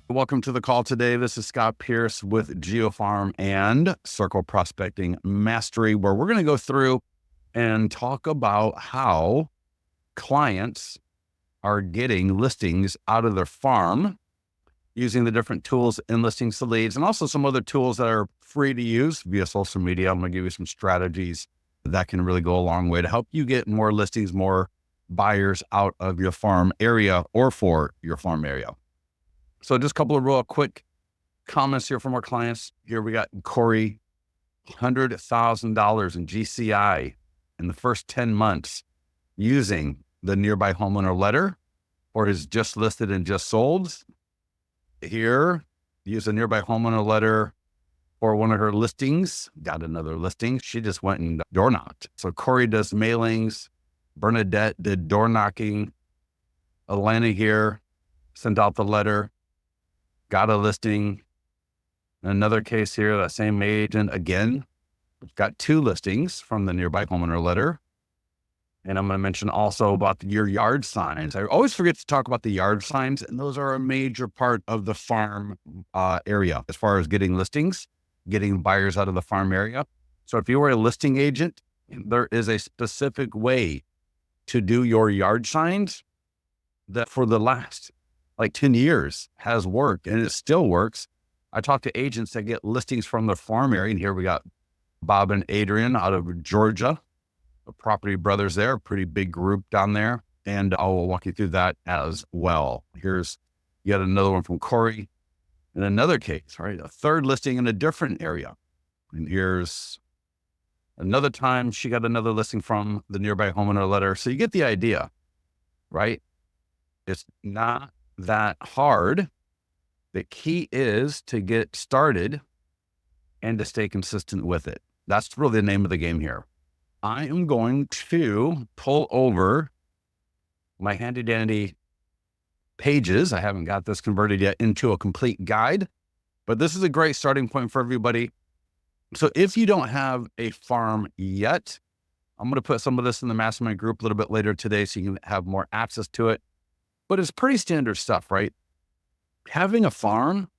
Welcome to the call today. This is Scott Pierce with GeoFarm and Circle Prospecting Mastery, where we're going to go through and talk about how clients are getting listings out of their farm using the different tools in listings to leads, and also some other tools that are free to use via social media. I'm going to give you some strategies that can really go a long way to help you get more listings, more buyers out of your farm area or for your farm area. So just a couple of real quick comments here from our clients. Here we got Corey, $100,000 in GCI in the first 10 months using the nearby homeowner letter for his just listed and just sold. Here, use a nearby homeowner letter for one of her listings, got another listing. She just went and door knocked. So Corey does mailings. Bernadette did door knocking. Alana here sent out the letter. Got a listing. Another case here, that same agent again, got two listings from the nearby homeowner letter. And I'm going to mention also about your yard signs. I always forget to talk about the yard signs, and those are a major part of the farm area as far as getting listings, getting buyers out of the farm area. So if you were a listing agent, there is a specific way to do your yard signs that for the last 10 years has worked, and it still works. I talk to agents that get listings from the farm area, and here we got Bob and Adrian out of Georgia, the Property Brothers there, a pretty big group down there, and I will walk you through that as well. Here's yet another one from Corey in another case, right? A third listing in a different area. And here's another time she got another listing from the nearby homeowner letter. So you get the idea, right? It's not that hard. The key is to get started and to stay consistent with it. That's really the name of the game here. I am going to pull over my handy dandy pages. I haven't got this converted yet into a complete guide, but this is a great starting point for everybody. So if you don't have a farm yet, I'm going to put some of this in the mastermind group a little bit later today so you can have more access to it. But it's pretty standard stuff, right? Having a farm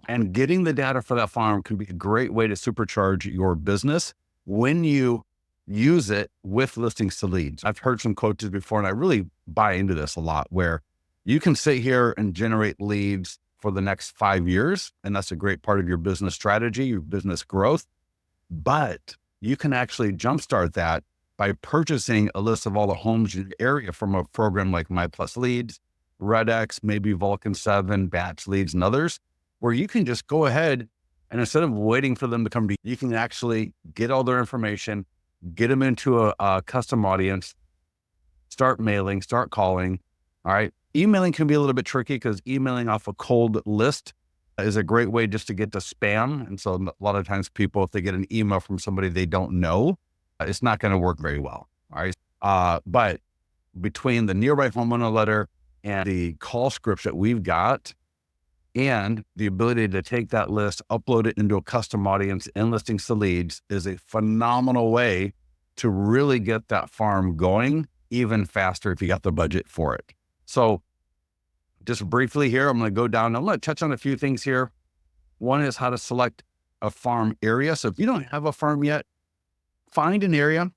and getting the data for that farm can be a great way to supercharge your business when you use it with listings to leads. I've heard some coaches before, and I really buy into this a lot, where you can sit here and generate leads for the next 5 years. And that's a great part of your business strategy, your business growth. But you can actually jumpstart that by purchasing a list of all the homes in your area from a program like My Plus Leads, RedX, maybe Vulcan 7, Batch Leads, and others, where you can just go ahead and instead of waiting for them to come to you, you can actually get all their information, get them into a custom audience, start mailing, start calling. All right. Emailing can be a little bit tricky because emailing off a cold list is a great way just to get to spam. And so a lot of times people, if they get an email from somebody they don't know, it's not going to work very well. All right. But between the nearby homeowner letter and the call scripts that we've got, and the ability to take that list, upload it into a custom audience and listings to leads is a phenomenal way to really get that farm going even faster if you got the budget for it. So just briefly here, I'm going to go down. I'm going to touch on a few things here. One is how to select a farm area. So if you don't have a farm yet, find an area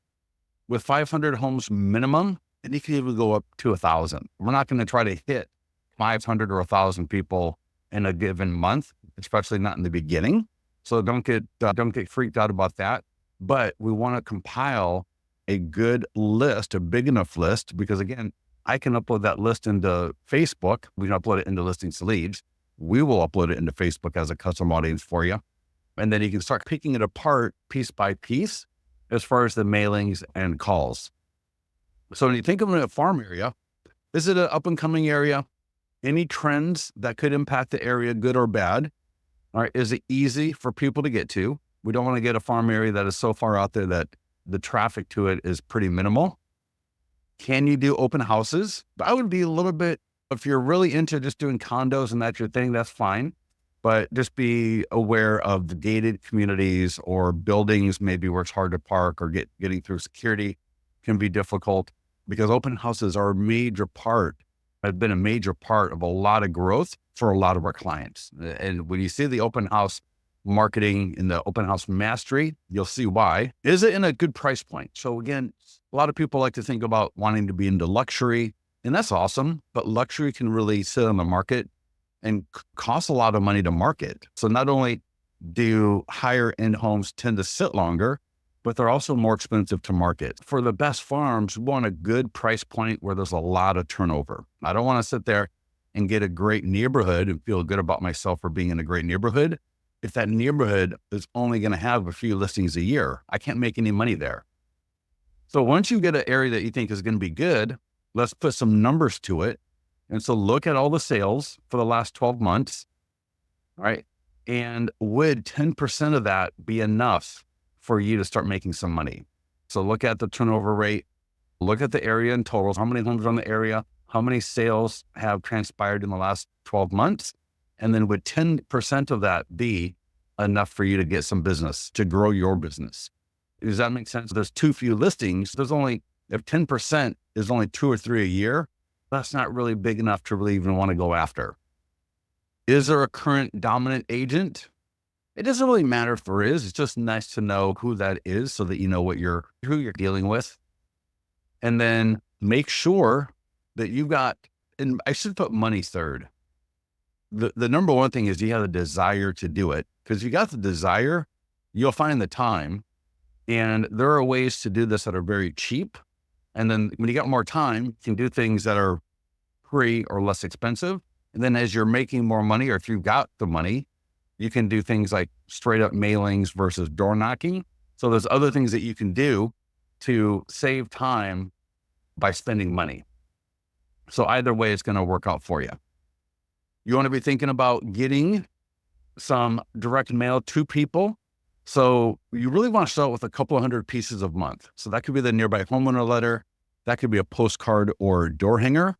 with 500 homes minimum, and you can even go up to 1,000. We're not going to try to hit 500 or 1,000 people in a given month, especially not in the beginning. So don't get freaked out about that. But we want to compile a good list, a big enough list, because again, I can upload that list into Facebook. We can upload it into listings to leads. We will upload it into Facebook as a custom audience for you. And then you can start picking it apart piece by piece as far as the mailings and calls. So when you think of a farm area, is it an up and coming area? Any trends that could impact the area, good or bad? All right. Is it easy for people to get to? We don't want to get a farm area that is so far out there that the traffic to it is pretty minimal. Can you do open houses? I would be a little bit, if you're really into just doing condos and that's your thing, that's fine. But just be aware of the gated communities or buildings, maybe where it's hard to park or getting through security can be difficult, because open houses are a major part, have been a major part of a lot of growth for a lot of our clients. And when you see the open house marketing in the open house mastery, you'll see why. Is it in a good price point? So again, a lot of people like to think about wanting to be into luxury, and that's awesome, but luxury can really sit on the market and cost a lot of money to market. So not only do higher end homes tend to sit longer, but they're also more expensive to market. For the best farms, we want a good price point where there's a lot of turnover. I don't want to sit there and get a great neighborhood and feel good about myself for being in a great neighborhood if that neighborhood is only going to have a few listings a year. I can't make any money there. So once you get an area that you think is going to be good, let's put some numbers to it. And so look at all the sales for the last 12 months, right? And would 10% of that be enough for you to start making some money? So look at the turnover rate, look at the area in totals, how many homes are in the area, how many sales have transpired in the last 12 months, and then would 10% of that be enough for you to get some business, to grow your business? Does that make sense? There's too few listings. If 10% is only 2 or 3 a year, that's not really big enough to really even want to go after. Is there a current dominant agent? It doesn't really matter if there is. It's just nice to know who that is so that you know who you're dealing with. And then make sure that you've got, and I should put money third. The number one thing is you have the desire to do it, because if you got the desire, you'll find the time. And there are ways to do this that are very cheap. And then when you got more time, you can do things that are free or less expensive. And then as you're making more money, or if you've got the money, you can do things like straight up mailings versus door knocking. So there's other things that you can do to save time by spending money. So either way, it's going to work out for you. You want to be thinking about getting some direct mail to people. So you really want to start with a couple of hundred pieces a month. So that could be the nearby homeowner letter. That could be a postcard or door hanger.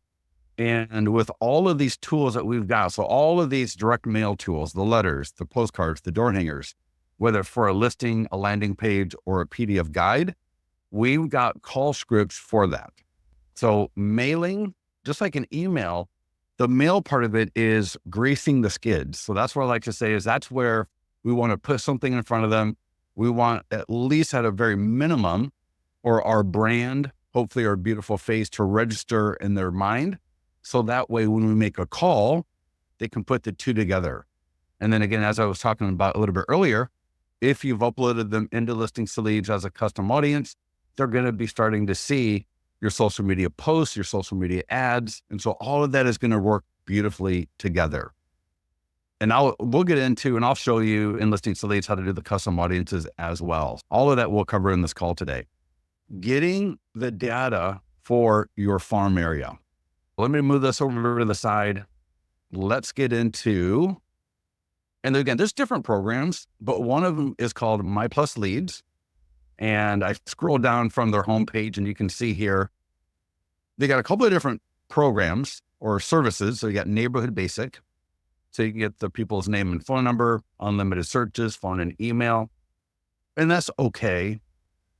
And with all of these tools that we've got, so all of these direct mail tools, the letters, the postcards, the door hangers, whether for a listing, a landing page, or a PDF guide, we've got call scripts for that. So mailing, just like an email, the mail part of it is greasing the skids. So that's what I like to say is that's where we want to put something in front of them. We want at least at a very minimum, or our brand, hopefully our beautiful face, to register in their mind. So that way, when we make a call, they can put the two together. And then again, as I was talking about a little bit earlier, if you've uploaded them into Listings to Leads as a custom audience, they're going to be starting to see your social media posts, your social media ads. And so all of that is going to work beautifully together. And we'll get into, and I'll show you in Listings to Leads how to do the custom audiences as well. All of that we'll cover in this call today. Getting the data for your farm area. Let me move this over to the side. Let's get into, and again, there's different programs, but one of them is called My Plus Leads. And I scroll down from their homepage and you can see here, they got a couple of different programs or services. So you got Neighborhood Basic. So you can get the people's name and phone number, unlimited searches, phone and email. And that's okay.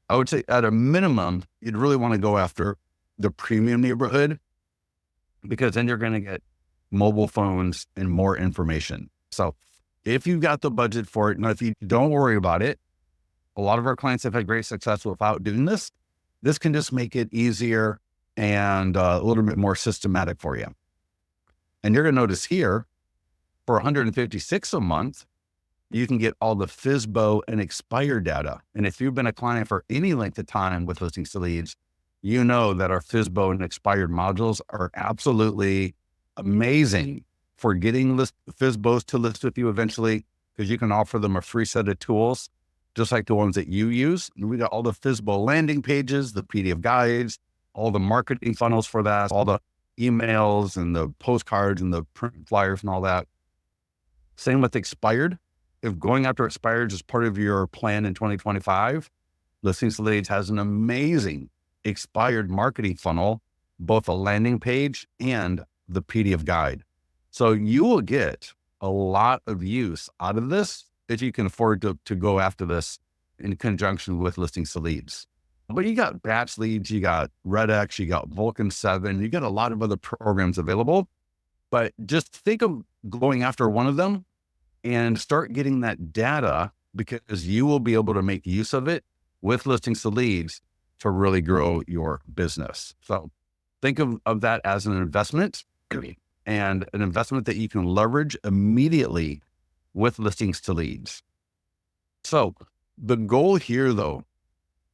I would say at a minimum, you'd really want to go after the premium neighborhood, because then you're going to get mobile phones and more information. So if you've got the budget for it, now if you don't worry about it, a lot of our clients have had great success without doing this. This can just make it easier and a little bit more systematic for you. And you're going to notice here, for $156 a month, you can get all the FSBO and expired data. And if you've been a client for any length of time with Listings to Leads, you know that our FSBO and expired modules are absolutely amazing for getting FSBOs to list with you eventually, because you can offer them a free set of tools, just like the ones that you use. And we got all the FSBO landing pages, the PDF guides, all the marketing funnels for that, all the emails and the postcards and the print flyers and all that. Same with expired. If going after expired is part of your plan in 2025, Listings to Leads has an amazing expired marketing funnel, both a landing page and the PDF guide. So you will get a lot of use out of this if you can afford to go after this in conjunction with Listings to Leads. But you got Batch Leads, you got RedX, you got Vulcan 7, you got a lot of other programs available. But just think of going after one of them and start getting that data, because you will be able to make use of it with listings to leads to really grow your business. So think of that as an investment, and an investment that you can leverage immediately with listings to leads. So the goal here, though,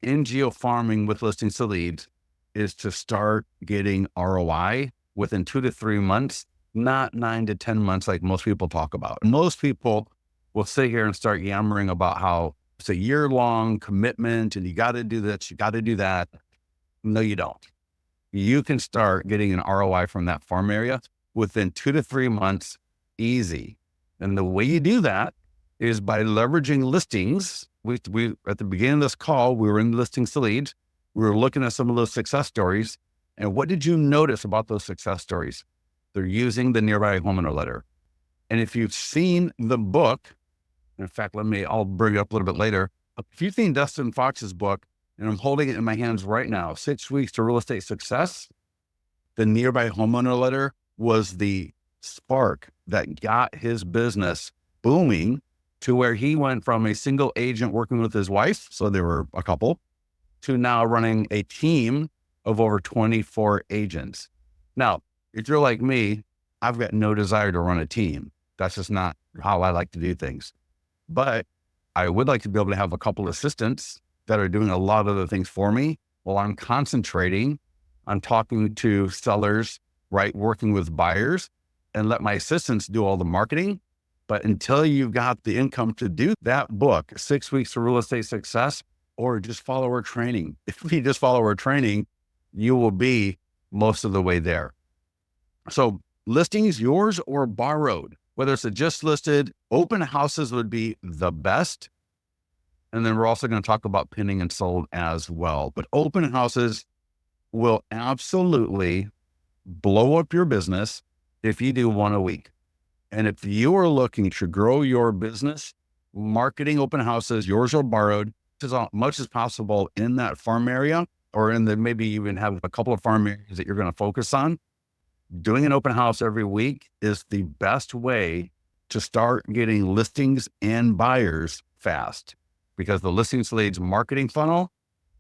in geofarming with listings to leads is to start getting ROI within 2 to 3 months, not 9 to 10 months like most people talk about. Most people will sit here and start yammering about how it's a year-long commitment and you got to do this, you got to do that. No, you don't. You can start getting an ROI from that farm area within 2 to 3 months, easy. And the way you do that is by leveraging listings. We at the beginning of this call, we were in listings to leads. We were looking at some of those success stories. And what did you notice about those success stories? They're using the Nearby Homeowner letter. And if you've seen the book, in fact, I'll bring it up a little bit later. If you've seen Dustin Fox's book, and I'm holding it in my hands right now, 6 Weeks to Real Estate Success, the Nearby Homeowner letter was the spark that got his business booming to where he went from a single agent working with his wife, so they were a couple, to now running a team of over 24 agents. Now, if you're like me, I've got no desire to run a team. That's just not how I like to do things. But I would like to be able to have a couple assistants that are doing a lot of the things for me while I'm concentrating on talking to sellers, right? Working with buyers, and let my assistants do all the marketing. But until you've got the income to do that book, 6 Weeks to Real Estate Success, or just follow our training. If you just follow our training, you will be most of the way there. So listings, yours or borrowed, whether it's a just listed, open houses would be the best. And then we're also going to talk about pending and sold as well. But open houses will absolutely blow up your business if you do one a week. And if you are looking to grow your business, marketing open houses, yours or borrowed, as much as possible in that farm area, or in the, maybe even have a couple of farm areas that you're going to focus on. Doing an open house every week is the best way to start getting listings and buyers fast, because the listings leads marketing funnel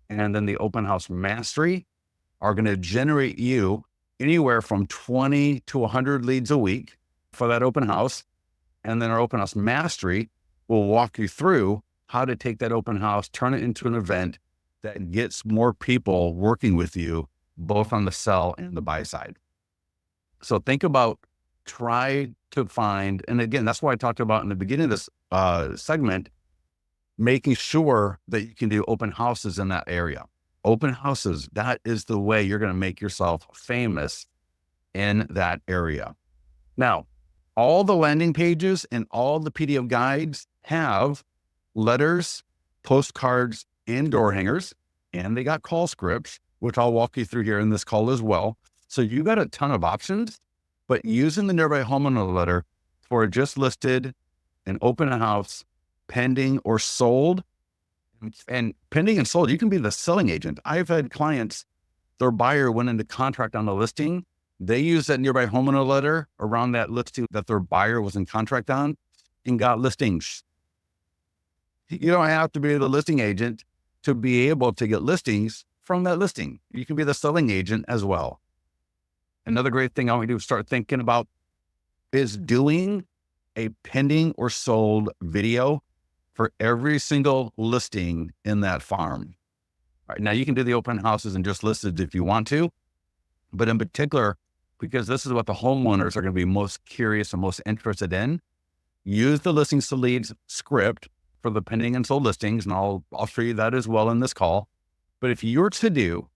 and then the open house mastery are going to generate you anywhere from 20 to 100 leads a week for that open house. And then our open house mastery will walk you through how to take that open house, turn it into an event that gets more people working with you, both on the sell and the buy side. So think about, try to find, and again, that's why I talked about in the beginning of this segment, making sure that you can do open houses in that area. Open houses, that is the way you're going to make yourself famous in that area. Now, all the landing pages and all the PDF guides have letters, postcards, and door hangers, and they got call scripts, which I'll walk you through here in this call as well. So you got a ton of options, but using the Nearby Homeowner letter for just listed, an open house, pending or sold, and pending and sold, you can be the selling agent. I've had clients, their buyer went into contract on the listing. They used that Nearby Homeowner letter around that listing that their buyer was in contract on and got listings. You don't have to be the listing agent to be able to get listings from that listing. You can be the selling agent as well. Another great thing I want you to start thinking about is doing a pending or sold video for every single listing in that farm. All right, now you can do the open houses and just listed if you want to, but in particular, because this is what the homeowners are going to be most curious and most interested in, use the listings to leads script for the pending and sold listings. And I'll show you that as well in this call. But if you were to do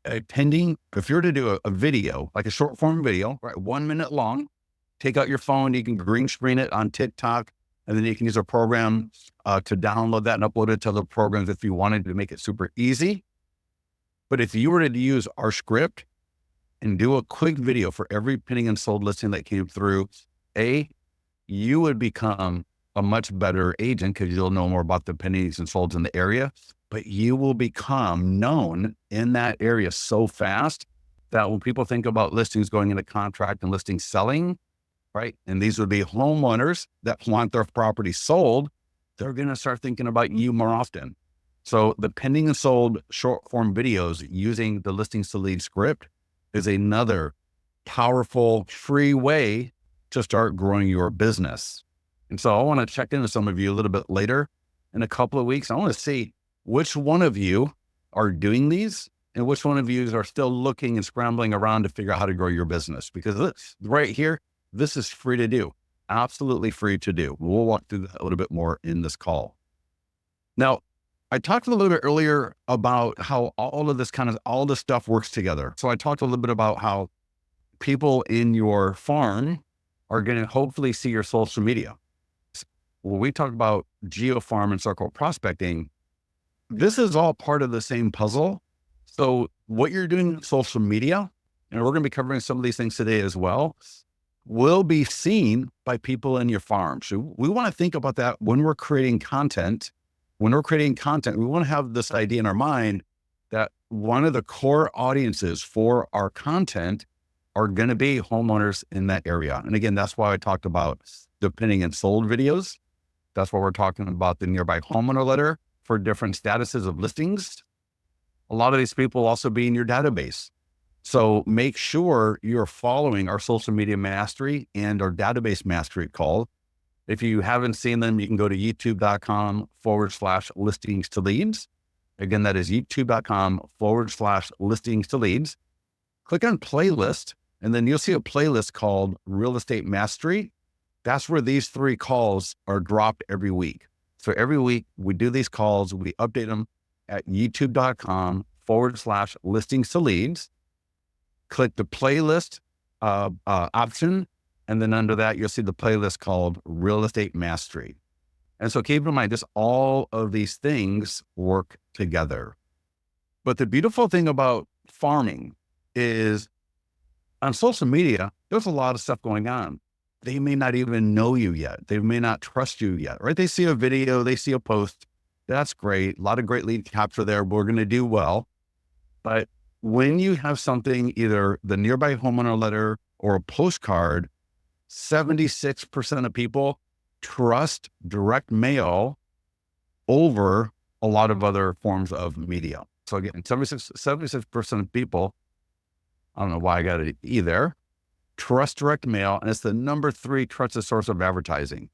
if you're to do a video, like a short form video, right, 1 minute long, take out your phone, you can green screen it on TikTok, and then you can use a program to download that and upload it to other programs if you wanted to make it super easy. But if you were to use our script and do a quick video for every pending and sold listing that came through, you would become a much better agent because you'll know more about the pendings and solds in the area, but you will become known in that area so fast that when people think about listings going into contract and listings selling, right? And these would be homeowners that want their property sold. They're going to start thinking about you more often. So the pending and sold short form videos using the listings to lead script is another powerful, free way to start growing your business. And so I want to check in with some of you a little bit later in a couple of weeks. I want to see which one of you are doing these and which one of you are still looking and scrambling around to figure out how to grow your business. Because this right here, this is free to do, absolutely free to do. We'll walk through that a little bit more in this call. Now, I talked a little bit earlier about how all this stuff works together. So I talked a little bit about how people in your farm are going to hopefully see your social media. When we talk about geo farm and circle prospecting, this is all part of the same puzzle. So what you're doing in social media, and we're going to be covering some of these things today as well, will be seen by people in your farm. So we want to think about that when we're creating content. When we're creating content, we want to have this idea in our mind that one of the core audiences for our content are going to be homeowners in that area. And again, that's why I talked about the pending and sold videos. That's why we're talking about the nearby homeowner letter for different statuses of listings. A lot of these people will also be in your database. So make sure you're following our social media mastery and our database mastery call. If you haven't seen them, you can go to youtube.com/listings to leads. Again, that is youtube.com/listings to leads. Click on playlist, and then you'll see a playlist called Real Estate Mastery. That's where these 3 calls are dropped every week. So every week we do these calls, we update them at youtube.com/listings to leads. Click the playlist option. And then under that, you'll see the playlist called Real Estate Mastery. And so keep in mind, just all of these things work together. But the beautiful thing about farming is on social media, there's a lot of stuff going on. They may not even know you yet. They may not trust you yet, right? They see a video, they see a post. That's great. A lot of great lead capture there. We're going to do well. But when you have something, either the nearby homeowner letter or a postcard, 76% of people trust direct mail over a lot of other forms of media. So again, 76% of people, I don't know why I got an E there, trust direct mail, and it's the number 3 trusted source of advertising.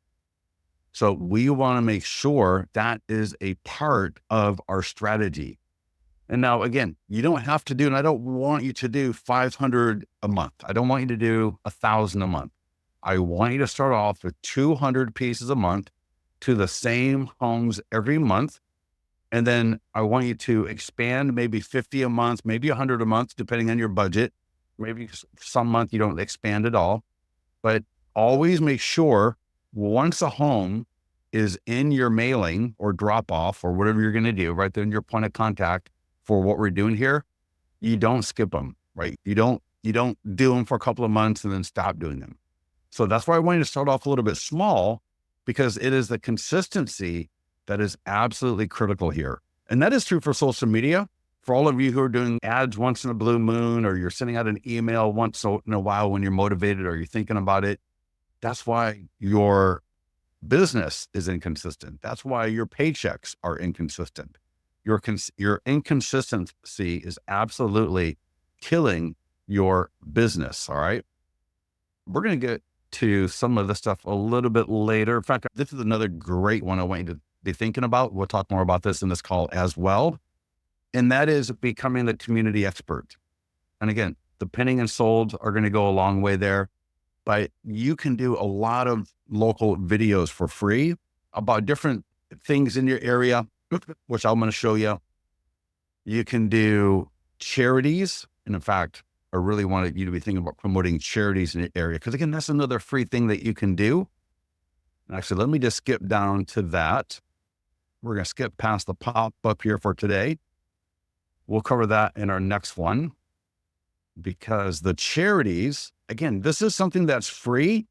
So we want to make sure that is a part of our strategy. And now again, you don't have to do, and I don't want you to do 500 a month. I don't want you to do 1,000 a month. I want you to start off with 200 pieces a month to the same homes every month. And then I want you to expand maybe 50 a month, maybe 100 a month, depending on your budget. Maybe some month you don't expand at all, but always make sure once a home is in your mailing or drop off or whatever you're going to do, right there in your point of contact for what we're doing here, you don't skip them, right? You don't do them for a couple of months and then stop doing them. So that's why I wanted to start off a little bit small, because it is the consistency that is absolutely critical here. And that is true for social media. For all of you who are doing ads once in a blue moon, or you're sending out an email once in a while when you're motivated or you're thinking about it, that's why your business is inconsistent. That's why your paychecks are inconsistent. Your inconsistency is absolutely killing your business. All right. We're going to get to some of this stuff a little bit later. In fact, this is another great one I want you to be thinking about. We'll talk more about this in this call as well. And that is becoming the community expert. And again, the pending and sold are going to go a long way there, but you can do a lot of local videos for free about different things in your area, which I'm going to show you. You can do charities. And in fact, I really wanted you to be thinking about promoting charities in your area, because again, that's another free thing that you can do. And actually, let me just skip down to that. We're going to skip past the pop-up here for today. We'll cover that in our next one, because the charities, again, this is something that's free.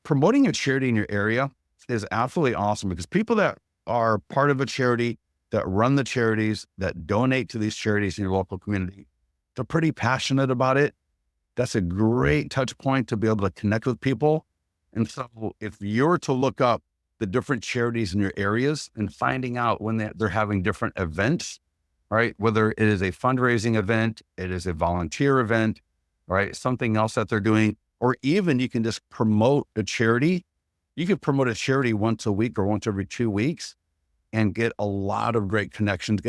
Promoting a charity in your area is absolutely awesome, because people that are part of a charity, that run the charities, that donate to these charities in your local community, they're pretty passionate about it. That's a great touch point to be able to connect with people. And so if you're to look up the different charities in your areas and finding out when they're having different events, right? Whether it is a fundraising event, it is a volunteer event, right? Something else that they're doing, or even you can just promote a charity. You could promote a charity once a week or once every 2 weeks and get a lot of great connections,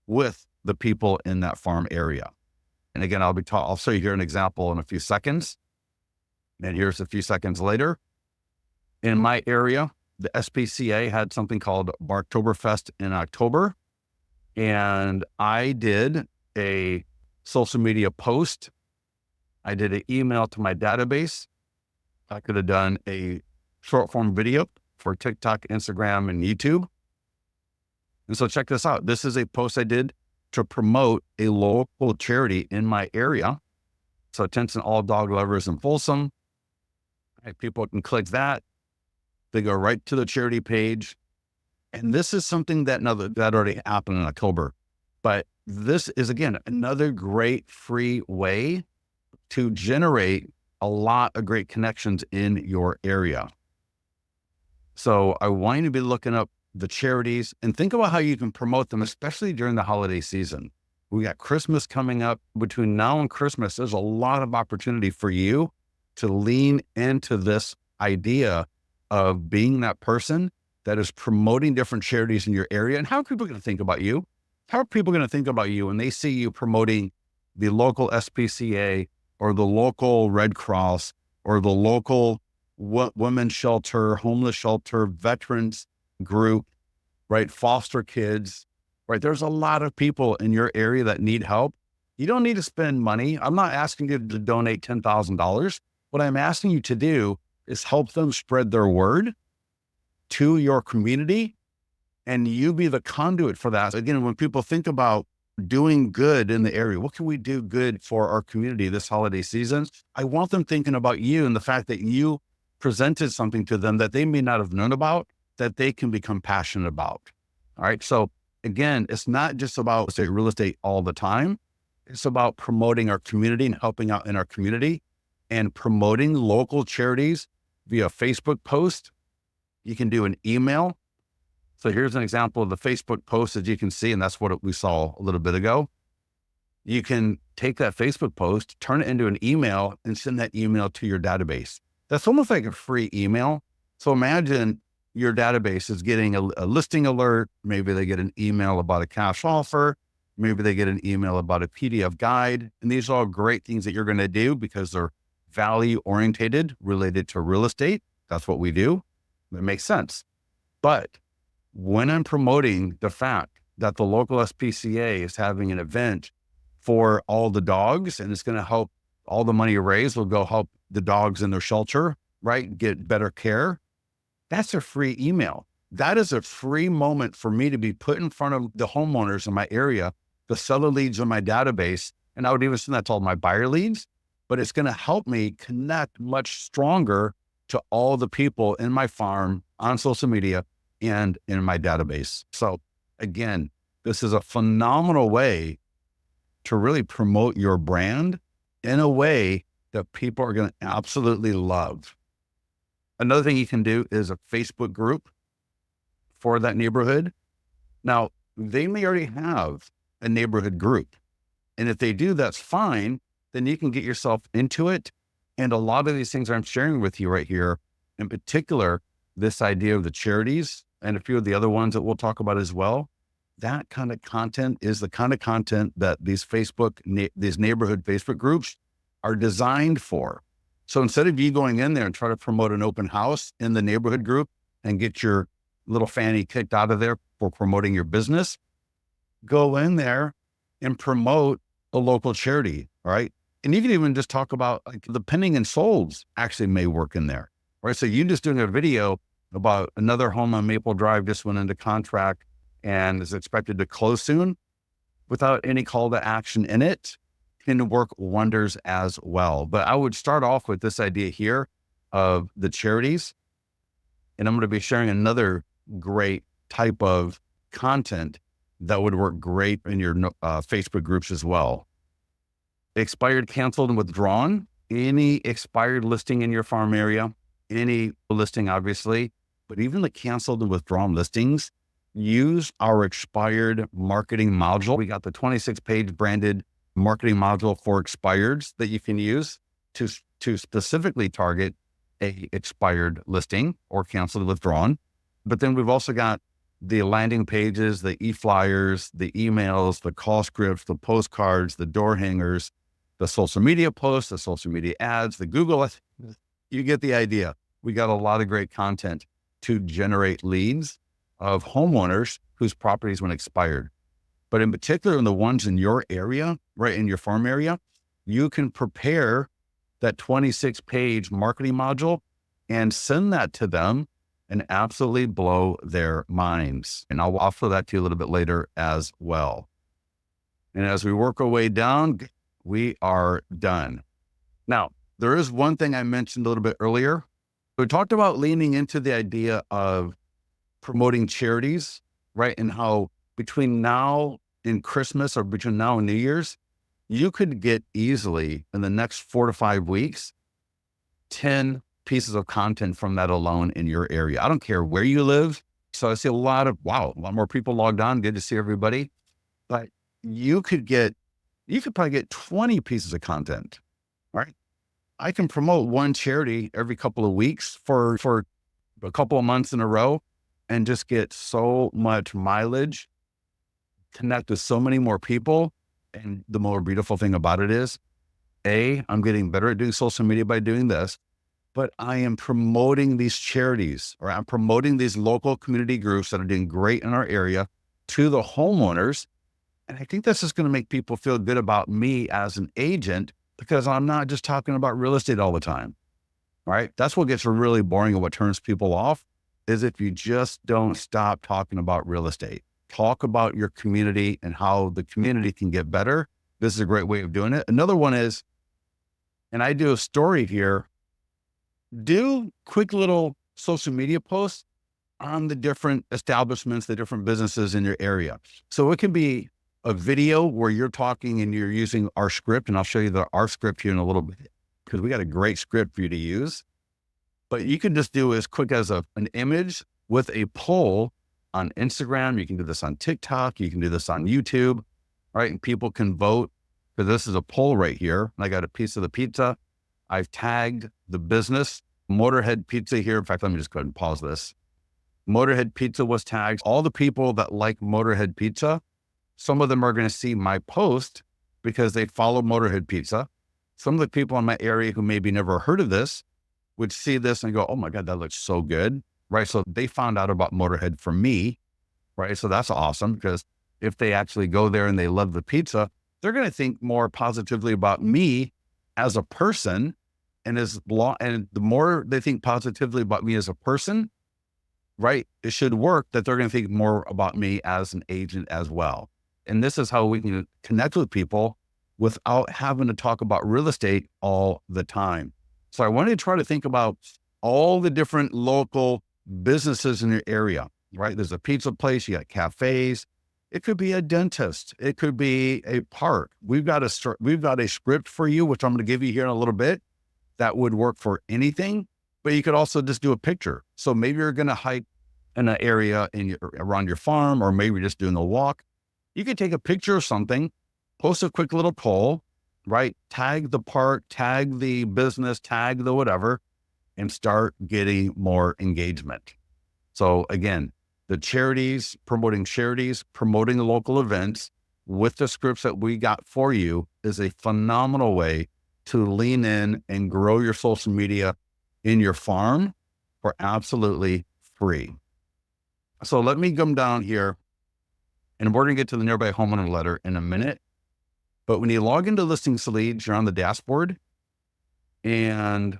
with the people in that farm area. And again, I'll show you here an example in a few seconds. And here's a few seconds later. In my area, the SPCA had something called Barktoberfest in October. And I did a social media post. I did an email to my database. I could have done a short form video for TikTok, Instagram, and YouTube. And so check this out. This is a post I did to promote a local charity in my area. So attention all dog lovers in Folsom. People can click that. They go right to the charity page. And this is something that already happened in October. But this is, again, another great free way to generate a lot of great connections in your area. So I want you to be looking up the charities and think about how you can promote them, especially during the holiday season. We got Christmas coming up. Between now and Christmas, there's a lot of opportunity for you to lean into this idea of being that person that is promoting different charities in your area. And how are people going to think about you? How are people going to think about you when they see you promoting the local SPCA or the local Red Cross or the local women's shelter, homeless shelter, veterans group, right? Foster kids, right? There's a lot of people in your area that need help. You don't need to spend money. I'm not asking you to donate $10,000. What I'm asking you to do is help them spread their word to your community, and you be the conduit for that. Again, when people think about doing good in the area, what can we do good for our community this holiday season? I want them thinking about you and the fact that you presented something to them that they may not have known about, that they can become passionate about. All right. So again, it's not just about real estate all the time. It's about promoting our community and helping out in our community and promoting local charities via Facebook post. You can do an email. So here's an example of the Facebook post, as you can see, and that's what we saw a little bit ago. You can take that Facebook post, turn it into an email, and send that email to your database. That's almost like a free email. So imagine your database is getting a listing alert. Maybe they get an email about a cash offer. Maybe they get an email about a PDF guide. And these are all great things that you're going to do because they're value orientated, related to real estate. That's what we do. It makes sense. But when I'm promoting the fact that the local SPCA is having an event for all the dogs, and it's going to help, all the money you raise will go help the dogs in their shelter, right? Get better care. That's a free email. That is a free moment for me to be put in front of the homeowners in my area, the seller leads in my database. And I would even send that to all my buyer leads, but it's going to help me connect much stronger to all the people in my farm, on social media, and in my database. So again, this is a phenomenal way to really promote your brand in a way that people are going to absolutely love. Another thing you can do is a Facebook group for that neighborhood. Now, they may already have a neighborhood group. And if they do, that's fine. Then you can get yourself into it. And a lot of these things I'm sharing with you right here, in particular, this idea of the charities and a few of the other ones that we'll talk about as well, that kind of content is the kind of content that these neighborhood Facebook groups are designed for. So instead of you going in there and try to promote an open house in the neighborhood group and get your little fanny kicked out of there for promoting your business, go in there and promote a local charity. All right. And you can even just talk about like the pending and solds actually may work in there. Right. So you just doing a video about another home on Maple Drive just went into contract and is expected to close soon without any call to action in it can work wonders as well. But I would start off with this idea here of the charities. And I'm going to be sharing another great type of content that would work great in your Facebook groups as well. Expired, canceled, and withdrawn. Any expired listing in your farm area, any listing, obviously, but even the canceled and withdrawn listings, use our expired marketing module. We got the 26-page branded marketing module for expireds that you can use to specifically target a expired listing or canceled and withdrawn. But then we've also got the landing pages, the e-flyers, the emails, the call scripts, the postcards, the door hangers, the social media posts, the social media ads, the Google. You get the idea. We got a lot of great content to generate leads of homeowners whose properties went expired. But in particular, in the ones in your area, right in your farm area, you can prepare that 26-page marketing module and send that to them and absolutely blow their minds. And I'll offer that to you a little bit later as well. And as we work our way down, we are done. Now, there is one thing I mentioned a little bit earlier. We talked about leaning into the idea of promoting charities, right? And how between now and Christmas or between now and New Year's, you could get easily in the next 4 to 5 weeks, 10 pieces of content from that alone in your area. I don't care where you live. So I see a lot more people logged on. Good to see everybody. But you could probably get 20 pieces of content, right? I can promote one charity every couple of weeks for a couple of months in a row and just get so much mileage, connect with so many more people. And the more beautiful thing about it is, I'm getting better at doing social media by doing this, but I am promoting these charities, or I'm promoting these local community groups that are doing great in our area to the homeowners. And I think this is going to make people feel good about me as an agent, because I'm not just talking about real estate all the time, right? That's what gets really boring and what turns people off is if you just don't stop talking about real estate. Talk about your community and how the community can get better. This is a great way of doing it. Another one is, and I do a story here, do quick little social media posts on the different establishments, the different businesses in your area. So it can be a video where you're talking and you're using our script, and I'll show you our script here in a little bit, because we got a great script for you to use. But you can just do as quick as an image with a poll on Instagram. You can do this on TikTok. You can do this on YouTube, right? And people can vote, because this is a poll right here. I got a piece of the pizza. I've tagged the business, Motorhead Pizza here. In fact, let me just go ahead and pause this. Motorhead Pizza was tagged. All the people that like Motorhead Pizza, some of them are going to see my post because they follow Motorhead Pizza. Some of the people in my area who maybe never heard of this would see this and go, oh my God, that looks so good, right? So they found out about Motorhead from me, right? So that's awesome, because if they actually go there and they love the pizza, they're going to think more positively about me as a person. And the more they think positively about me as a person, right, it should work that they're going to think more about me as an agent as well. And this is how we can connect with people without having to talk about real estate all the time. So I wanted to try to think about all the different local businesses in your area, right? There's a pizza place, you got cafes. It could be a dentist. It could be a park. We've got a script for you, which I'm going to give you here in a little bit, that would work for anything, but you could also just do a picture. So maybe you're going to hike in an area around your farm, or maybe you're just doing a walk. You could take a picture of something, post a quick little poll, right? Tag the park, tag the business, tag the whatever, and start getting more engagement. So again, the charities, promoting the local events with the scripts that we got for you is a phenomenal way to lean in and grow your social media in your farm for absolutely free. So let me come down here, and we're going to get to the nearby homeowner letter in a minute. But when you log into Listings Leads, you're on the dashboard. And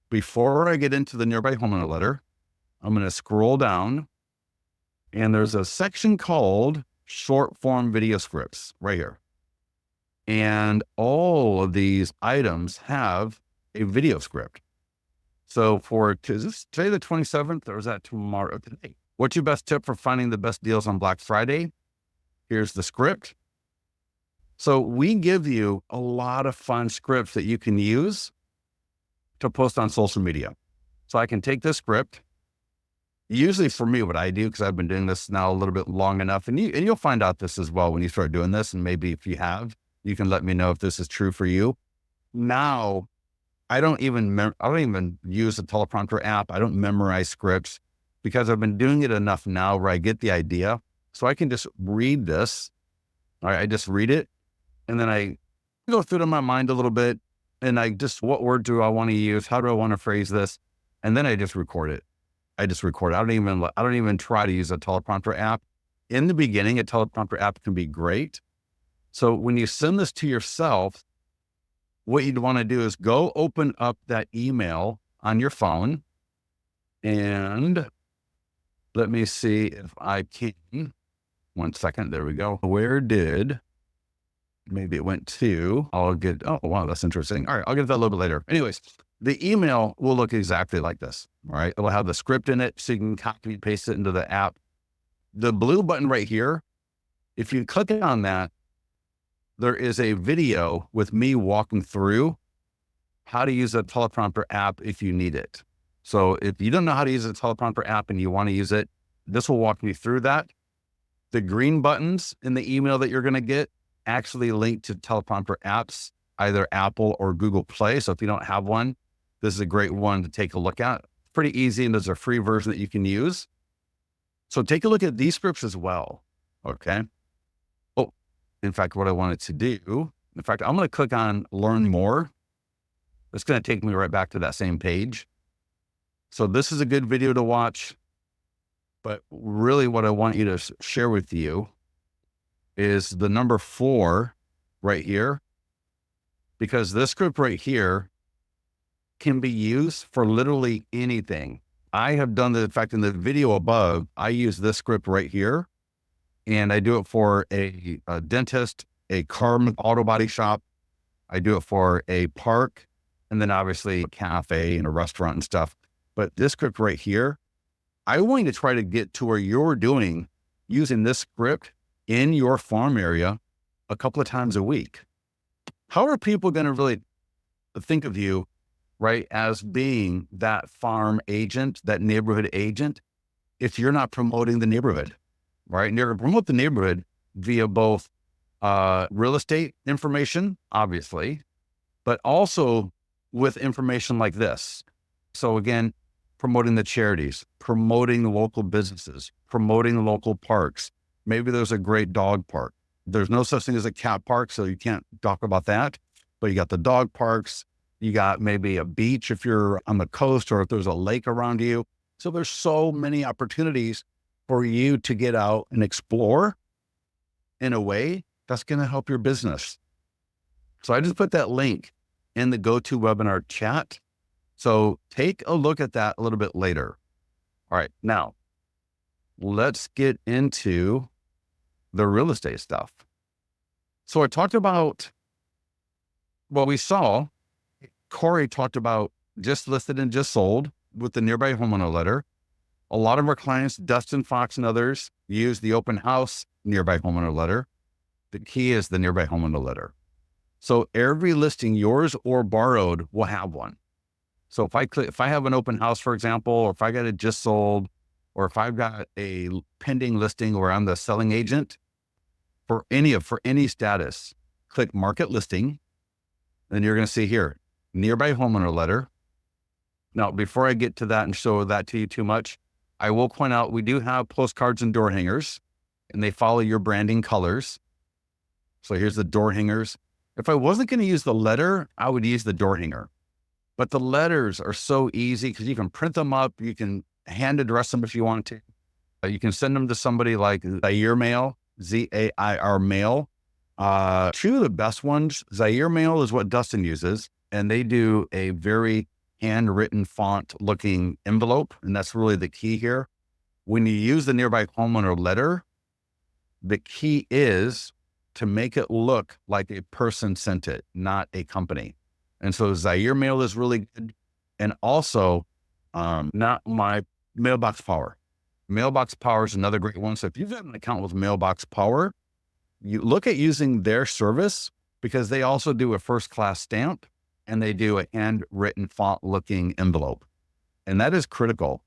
before I get into the nearby homeowner letter, I'm going to scroll down, and there's a section called short form video scripts right here. And all of these items have a video script. So is this today the 27th, or is that tomorrow? Today. What's your best tip for finding the best deals on Black Friday? Here's the script. So we give you a lot of fun scripts that you can use to post on social media. So I can take this script. Usually for me, what I do, because I've been doing this now a little bit long enough, and you'll find out this as well when you start doing this. And maybe if you have, you can let me know if this is true for you. Now, I don't even use a teleprompter app. I don't memorize scripts because I've been doing it enough now where I get the idea. So I can just read this. All right, I just read it, and then I go through it in my mind a little bit, and what word do I want to use? How do I want to phrase this? And then I just record it. I don't even try to use a teleprompter app. In the beginning, a teleprompter app can be great. So when you send this to yourself, what you'd want to do is go open up that email on your phone, and let me see if I can. 1 second. There we go. Maybe it went to, oh, wow, that's interesting. All right, I'll get to that a little bit later. Anyways, the email will look exactly like this. All right. It will have the script in it so you can copy and paste it into the app. The blue button right here, if you click on that, there is a video with me walking through how to use a teleprompter app if you need it. So if you don't know how to use a teleprompter app and you want to use it, this will walk me through that. The green buttons in the email that you're going to get actually link to teleprompter apps, either Apple or Google Play. So if you don't have one, this is a great one to take a look at. Pretty easy, and there's a free version that you can use. So take a look at these scripts as well. Okay. Oh, in fact, what I wanted to do, I'm going to click on Learn More. It's going to take me right back to that same page. So this is a good video to watch, but really what I want you to share with you is the number 4 right here, because this script right here can be used for literally anything. I have done in fact, in the video above, I use this script right here, and I do it for a dentist, a car auto body shop. I do it for a park, and then obviously a cafe and a restaurant and stuff. But this script right here, I want you to try to get to where you're using this script in your farm area a couple of times a week. How are people going to really think of you, right, as being that farm agent, that neighborhood agent, if you're not promoting the neighborhood, right? And you're going to promote the neighborhood via both real estate information, obviously, but also with information like this. So again, promoting the charities, promoting the local businesses, promoting the local parks. Maybe there's a great dog park. There's no such thing as a cat park, so you can't talk about that. But you got the dog parks. You got maybe a beach if you're on the coast, or if there's a lake around you. So there's so many opportunities for you to get out and explore in a way that's going to help your business. So I just put that link in the GoToWebinar chat. So take a look at that a little bit later. All right, now let's get into the real estate stuff. So I talked about, we saw Corey talked about just listed and just sold with the nearby homeowner letter. A lot of our clients, Dustin, Fox, and others, use the open house nearby homeowner letter. The key is the nearby homeowner letter. So every listing, yours or borrowed, will have one. So if I have an open house, for example, or if I got it just sold, or if I've got a pending listing where I'm the selling agent, for any status, click market listing. Then you're going to see here, nearby homeowner letter. Now, before I get to that and show that to you too much, I will point out we do have postcards and door hangers, and they follow your branding colors. So here's the door hangers. If I wasn't going to use the letter, I would use the door hanger. But the letters are so easy because you can print them up. You can hand address them if you want to. You can send them to somebody like Zaire Mail, Zair Mail. Two of the best ones, Zaire Mail is what Dustin uses, and they do a very handwritten font looking envelope. And that's really the key here. When you use the nearby homeowner letter, the key is to make it look like a person sent it, not a company. And so Zaire Mail is really good. And also, not my Mailbox Power. Mailbox Power is another great one. So if you've got an account with Mailbox Power, you look at using their service because they also do a first-class stamp and they do a handwritten font-looking envelope. And that is critical.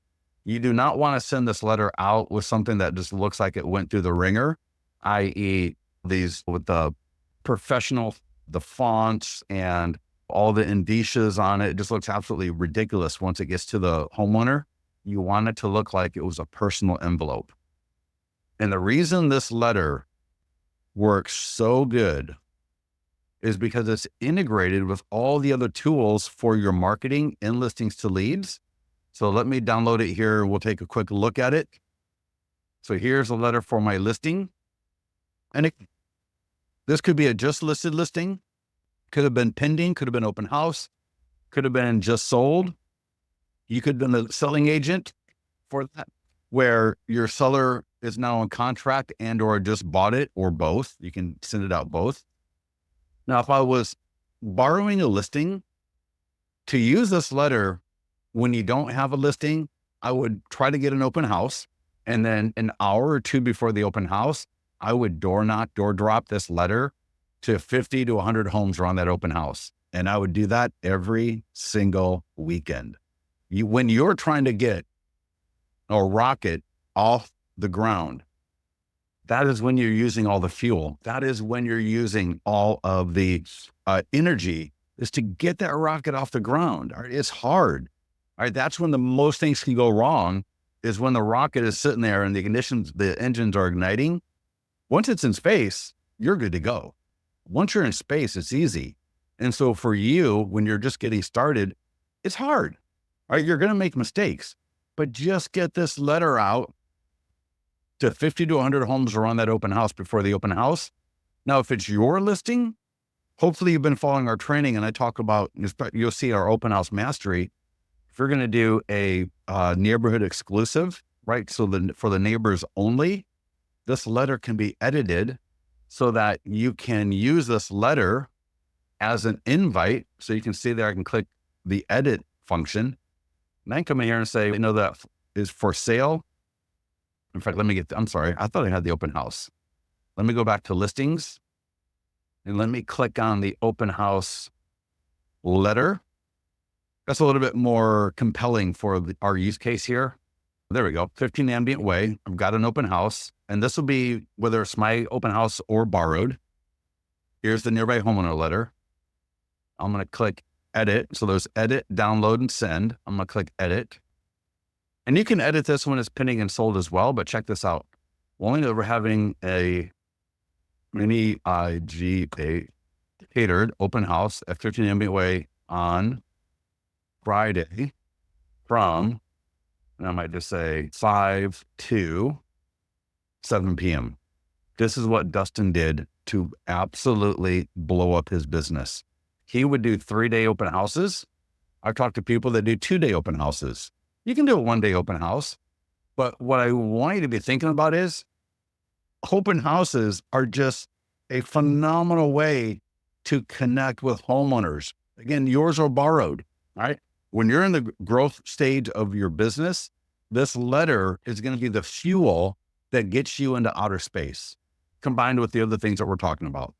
You do not want to send this letter out with something that just looks like it went through the ringer, i.e. these with the professional, the fonts and all the indicias on it. It just looks absolutely ridiculous once it gets to the homeowner. You want it to look like it was a personal envelope. And the reason this letter works so good is because it's integrated with all the other tools for your marketing and listings to leads. So let me download it here. We'll take a quick look at it. So here's a letter for my listing. And this could be a just listed listing, could have been pending, could have been open house, could have been just sold. You could have been a selling agent for that, where your seller is now on contract and or just bought it, or both. You can send it out both. Now, if I was borrowing a listing, to use this letter when you don't have a listing, I would try to get an open house. And then an hour or two before the open house, I would door knock, door drop this letter to 50 to 100 homes around that open house. And I would do that every single weekend. When you're trying to get a rocket off the ground, that is when you're using all the fuel. That is when you're using all of the energy, is to get that rocket off the ground. All right, it's hard. All right, that's when the most things can go wrong, is when the rocket is sitting there and the engines are igniting. Once it's in space, you're good to go. Once you're in space, it's easy. And so for you, when you're just getting started, it's hard. All right, you're going to make mistakes, but just get this letter out to 50 to 100 homes around that open house before the open house. Now, if it's your listing, hopefully you've been following our training, and I talk about, you'll see our open house mastery. If you're going to do a neighborhood exclusive, right? So for the neighbors only, this letter can be edited so that you can use this letter as an invite. So you can see there, I can click the edit function. And I can come in here and say, that is for sale. In fact, I'm sorry. I thought I had the open house. Let me go back to listings and let me click on the open house letter. That's a little bit more compelling for our use case here. There we go. 15 Ambient Way. I've got an open house, and this will be whether it's my open house or borrowed. Here's the nearby homeowner letter. I'm going to click edit. So there's edit, download, and send. I'm going to click edit. And you can edit this when it's pending and sold as well, but check this out. We're having a mini IGA catered open house at 15 Ambient Way on Friday from, and I might just say 5 to 7 p.m. This is what Dustin did to absolutely blow up his business. He would do 3-day open houses. I've talked to people that do 2-day open houses. You can do a 1-day open house, but what I want you to be thinking about is open houses are just a phenomenal way to connect with homeowners. Again, yours are borrowed, right? When you're in the growth stage of your business, this letter is going to be the fuel that gets you into outer space, combined with the other things that we're talking about.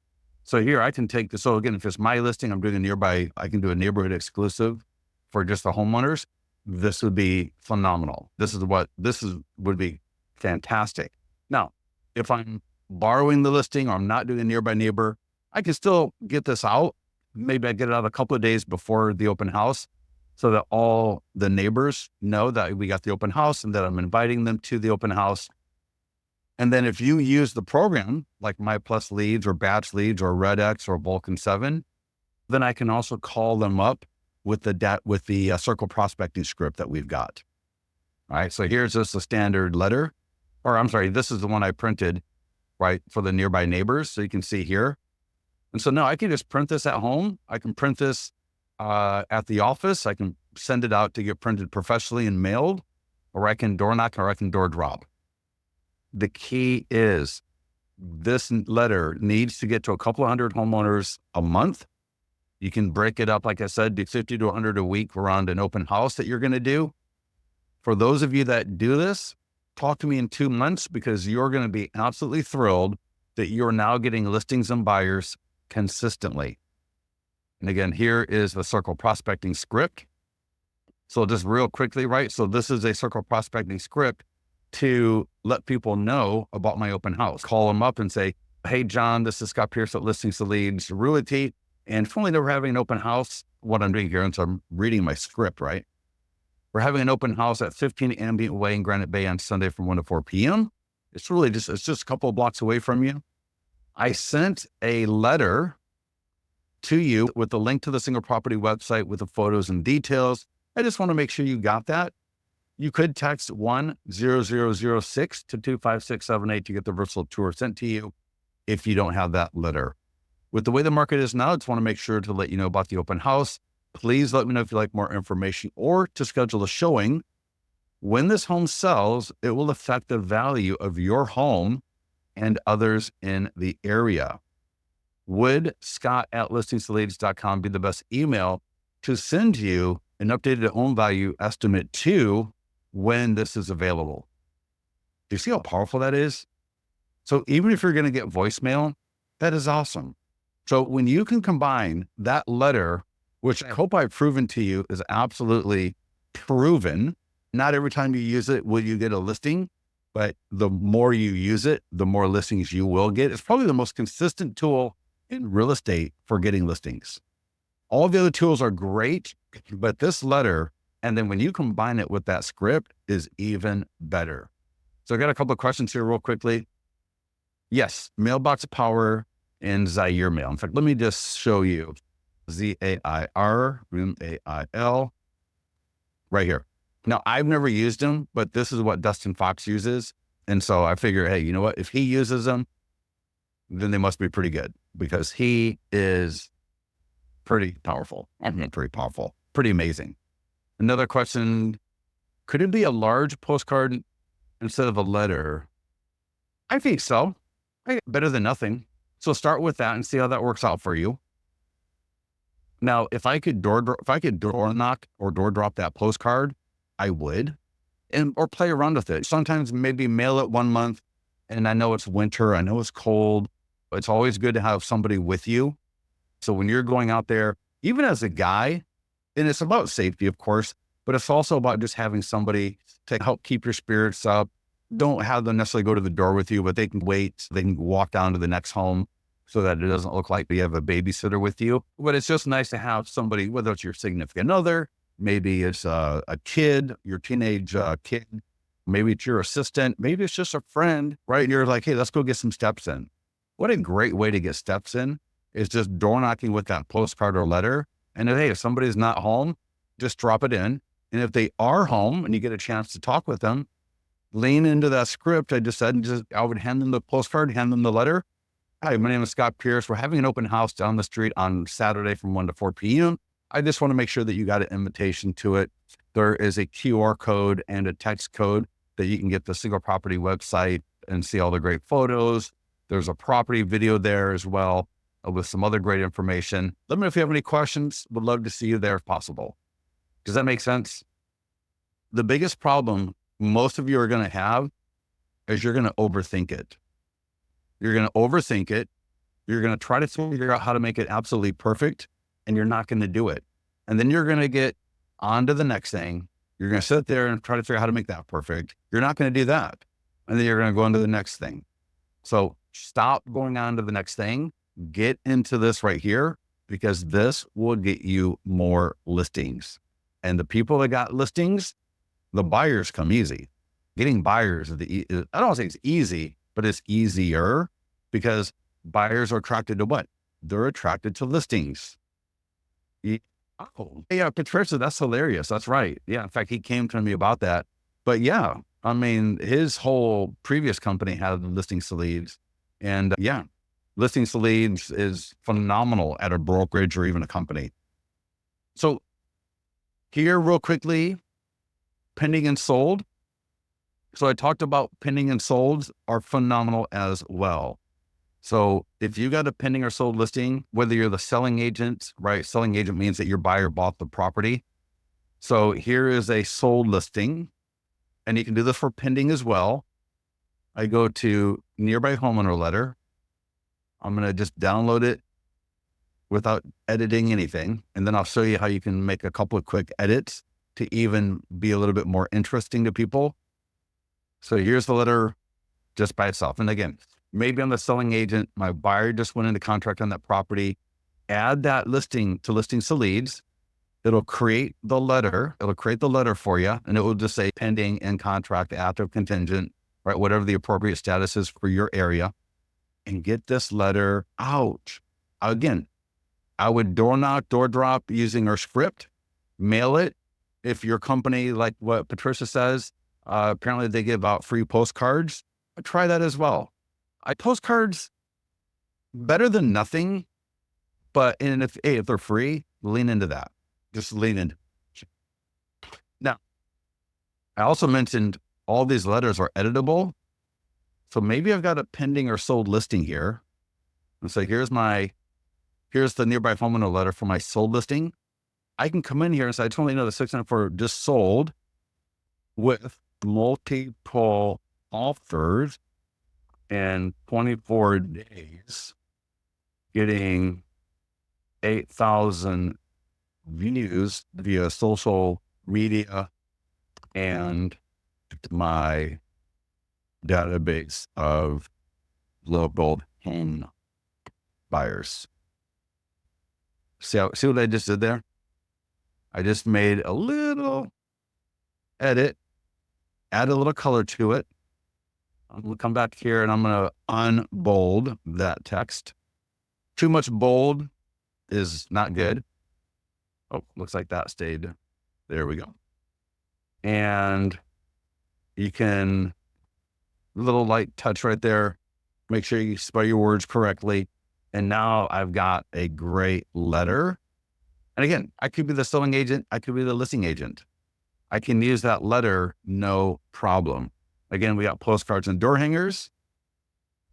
So here I can take this. So again, if it's my listing, I'm doing I can do a neighborhood exclusive for just the homeowners. This would be phenomenal. Would be fantastic. Now, if I'm borrowing the listing or I'm not doing a nearby neighbor, I can still get this out. Maybe I get it out a couple of days before the open house so that all the neighbors know that we got the open house and that I'm inviting them to the open house. And then if you use the program like My Plus Leads or Batch Leads or Red X or Vulcan 7, then I can also call them up with the circle prospecting script that we've got. All right. So here's just a standard letter, or I'm sorry, this is the one I printed, right, for the nearby neighbors. So you can see here. And so now I can just print this at home. I can print this at the office. I can send it out to get printed professionally and mailed, or I can door knock, or I can door drop. The key is this letter needs to get to a couple of hundred homeowners a month. You can break it up, like I said, do 50 to 100 a week around an open house that you're going to do. For those of you that do this, talk to me in 2 months, because you're going to be absolutely thrilled that you're now getting listings and buyers consistently. And again, here is the circle prospecting script. So just real quickly, right? So this is a circle prospecting script to let people know about my open house. Call them up and say, hey, John, this is Scott Pierce at Listings to Leads Realty. And finally, we're having an open house. What I'm doing here, and so I'm reading my script, right? We're having an open house at 15 Ambient Way in Granite Bay on Sunday from 1 to 4 p.m. It's just a couple of blocks away from you. I sent a letter to you with the link to the single property website with the photos and details. I just want to make sure you got that. You could text 10006 to 25678 to get the virtual tour sent to you if you don't have that letter. With the way the market is now, I just want to make sure to let you know about the open house. Please let me know if you'd like more information or to schedule a showing. When this home sells, it will affect the value of your home and others in the area. Would Scott@listingstoleads.com be the best email to send you an updated home value estimate to when this is available? Do you see how powerful that is? So even if you're going to get voicemail, that is awesome. So when you can combine that letter, which I hope I've proven to you is absolutely proven, not every time you use it will you get a listing, but the more you use it, the more listings you will get. It's probably the most consistent tool in real estate for getting listings. All the other tools are great, but this letter, and then when you combine it with that script, is even better. So I got a couple of questions here real quickly. Yes, Mailbox Power and Zaire Mail. In fact, let me just show you Zaire Mail right here. Now, I've never used them, but this is what Dustin Fox uses. And so I figure, hey, you know what? If he uses them, then they must be pretty good because he is pretty powerful. Pretty powerful, pretty amazing. Another question, could it be a large postcard instead of a letter? I think so. Better than nothing. So start with that and see how that works out for you. Now, if I could door knock or door drop that postcard, I would, or play around with it. Sometimes maybe mail it 1 month, and I know it's winter, I know it's cold. It's always good to have somebody with you. So when you're going out there, even as a guy, and it's about safety, of course, but it's also about just having somebody to help keep your spirits up. Don't have them necessarily go to the door with you, but they can wait. They can walk down to the next home so that it doesn't look like you have a babysitter with you. But it's just nice to have somebody, whether it's your significant other, maybe it's a kid, your teenage kid, maybe it's your assistant, maybe it's just a friend, right? And you're like, hey, let's go get some steps in. What a great way to get steps in is just door knocking with that postcard or letter. And then, hey, if somebody's not home, just drop it in. And if they are home and you get a chance to talk with them, lean into that script I just said, and I would hand them the postcard, hand them the letter. Hi, my name is Scott Pierce. We're having an open house down the street on Saturday from 1 to 4 p.m. I just want to make sure that you got an invitation to it. There is a QR code and a text code that you can get the single property website and see all the great photos. There's a property video there as well with some other great information. Let me know if you have any questions. Would love to see you there if possible. Does that make sense? The biggest problem most of you are going to have is you're going to overthink it. You're going to overthink it. You're going to try to figure out how to make it absolutely perfect, and you're not going to do it. And then you're going to get on to the next thing. You're going to sit there and try to figure out how to make that perfect. You're not going to do that. And then you're going to go on to the next thing. So stop going on to the next thing. Get into this right here, because this will get you more listings. And the people that got listings, the buyers come easy. Getting buyers, I don't want to say it's easy, but it's easier because buyers are attracted to what? They're attracted to listings. Oh, yeah, Patricia, that's hilarious. That's right. Yeah, in fact, he came to me about that. But yeah, I mean, his whole previous company had Listings to Leads. And yeah, Listings to Leads is phenomenal at a brokerage or even a company. So here real quickly, pending and sold. So I talked about pending and solds are phenomenal as well. So if you got a pending or sold listing, whether you're the selling agent, right? Selling agent means that your buyer bought the property. So here is a sold listing, and you can do this for pending as well. I go to nearby homeowner letter. I'm going to just download it without editing anything. And then I'll show you how you can make a couple of quick edits to even be a little bit more interesting to people. So here's the letter just by itself. And again, maybe I'm the selling agent. My buyer just went into contract on that property. Add that listing to listings to leads. It'll create the letter. It'll create the letter for you. And it will just say pending, in contract, active, contingent, right? Whatever the appropriate status is for your area. And get this letter out. Again, I would door knock, door drop using our script, mail it. If your company, like what Patricia says, apparently they give out free postcards, try that as well. Postcards, better than nothing, but if they're free, lean into that. Just lean in. Now, I also mentioned all these letters are editable. So maybe I've got a pending or sold listing here. And so here's the nearby homeowner letter for my sold listing. I can come in here and say, I totally know the 694 just sold with multiple offers in 24 days, getting 8,000 views via social media and my database of local home buyers. See what I just did there? I just made a little edit, add a little color to it. I'm going to come back here and I'm going to unbold that text. Too much bold is not good. Oh, looks like that stayed. There we go. And you can, little light touch right there. Make sure you spell your words correctly. And now I've got a great letter. And again, I could be the selling agent. I could be the listing agent. I can use that letter, no problem. Again, we got postcards and door hangers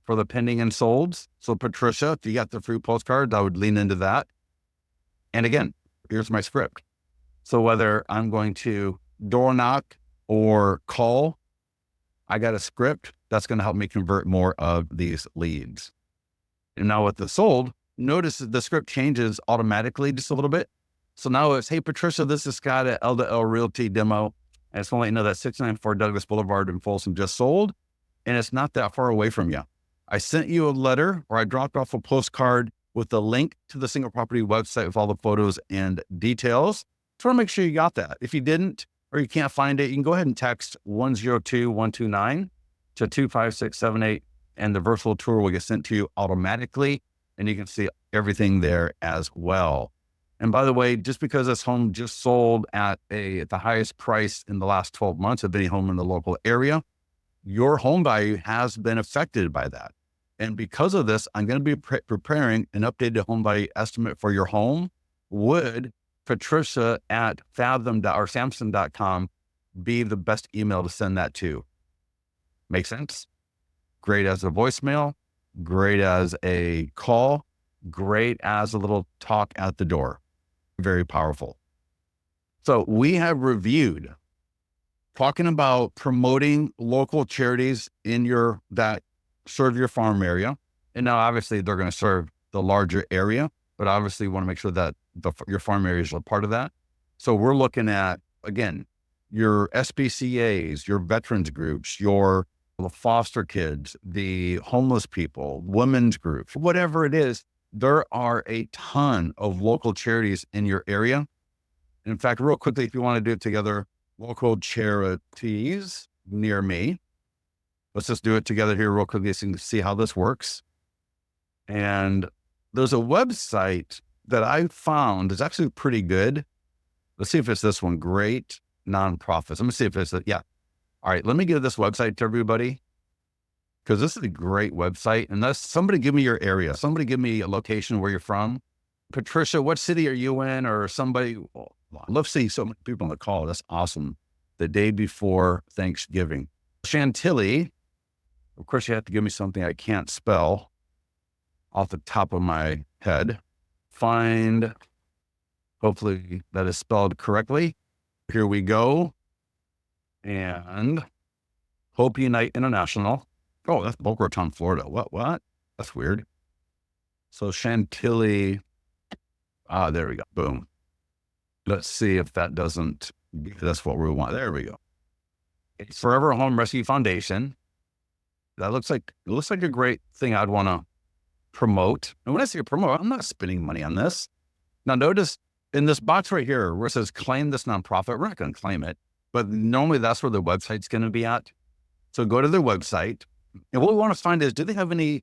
for the pending and solds. So Patricia, if you got the free postcards, I would lean into that. And again, here's my script. So whether I'm going to door knock or call, I got a script that's going to help me convert more of these leads. And now with the sold, notice that the script changes automatically just a little bit. So now it's, hey, Patricia, this is Scott at L2L Realty Demo. I just want to let you know that 694 Douglas Boulevard in Folsom just sold, and it's not that far away from you. I sent you a letter, or I dropped off a postcard with a link to the single property website with all the photos and details. Just want to make sure you got that. If you didn't, or you can't find it, you can go ahead and text 102-129 to 25678, and the virtual tour will get sent to you automatically, and you can see everything there as well. And by the way, just because this home just sold at the highest price in the last 12 months of any home in the local area, your home value has been affected by that. And because of this, I'm going to be preparing an updated home value estimate for your home. Would Patricia at Samson.com be the best email to send that to? Make sense? Great as a voicemail, great as a call, great as a little talk at the door. Very powerful. So we have reviewed talking about promoting local charities in that serve your farm area. And now obviously they're going to serve the larger area, but obviously you want to make sure that your farm area is a part of that. So we're looking at, again, your SPCAs, your veterans groups, the foster kids, the homeless people, women's groups, whatever it is. There are a ton of local charities in your area. In fact, real quickly, if you want to do it together, local charities near me. Let's just do it together here real quickly so you can see how this works. And there's a website that I found is actually pretty good. Let's see if it's this one. Great nonprofits. Let me see if it's, yeah. All right, let me give this website to everybody, because this is a great website. And somebody give me your area. Somebody give me a location where you're from. Patricia, what city are you in? Or somebody, well, I'd love to see so many people on the call. That's awesome. The day before Thanksgiving. Chantilly, of course, you have to give me something I can't spell off the top of my head. Find, hopefully that is spelled correctly. Here we go. And Hope Unite International. Oh, that's Boca Raton, Florida. What? That's weird. So Chantilly, there we go. Boom. Let's see if that doesn't, that's what we want. There we go. It's Forever Home Rescue Foundation. That looks like a great thing I'd want to promote. And when I say promote, I'm not spending money on this. Now notice in this box right here where it says claim this nonprofit, we're not going to claim it, but normally that's where the website's going to be at. So go to their website, and what we want to find is, do they have any